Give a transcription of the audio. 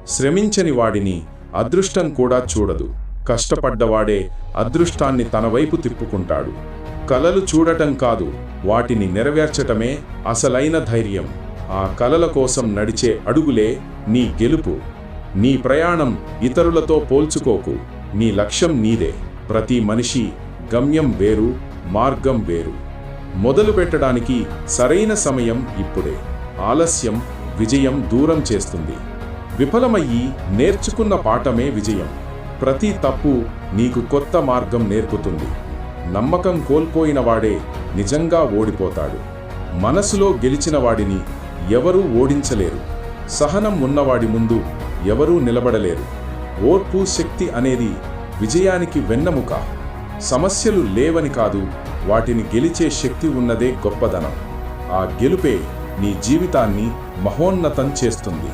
శ్రమించని వాడిని అదృష్టం కూడా చూడదు. కష్టపడ్డవాడే అదృష్టాన్ని తన వైపు తిప్పుకుంటాడు. కలలు చూడటం కాదు, వాటిని నెరవేర్చటమే అసలైన ధైర్యం. ఆ కలల కోసం నడిచే అడుగులే నీ గెలుపు. నీ ప్రయాణం ఇతరులతో పోల్చుకోకు. నీ లక్ష్యం నీదే. ప్రతి మనిషి గమ్యం వేరు, మార్గం వేరు. మొదలు పెట్టడానికి సరైన సమయం ఇప్పుడే. ఆలస్యం విజయం దూరం చేస్తుంది. విఫలమయ్యి నేర్చుకున్న పాఠమే విజయం. ప్రతి తప్పు నీకు కొత్త మార్గం నేర్పుతుంది. నమ్మకం కోల్పోయిన వాడే నిజంగా ఓడిపోతాడు. మనసులో గెలిచిన వాడిని ఎవరూ ఓడించలేరు. సహనం ఉన్నవాడి ముందు ఎవరూ నిలబడలేరు. ఓర్పు శక్తి అనేది విజయానికి వెన్నెముక. సమస్యలు లేవని కాదు, వాటిని గెలిచే శక్తి ఉన్నదే గొప్పదనం. ఆ గెలుపే నీ జీవితాన్ని మహోన్నతం చేస్తుంది.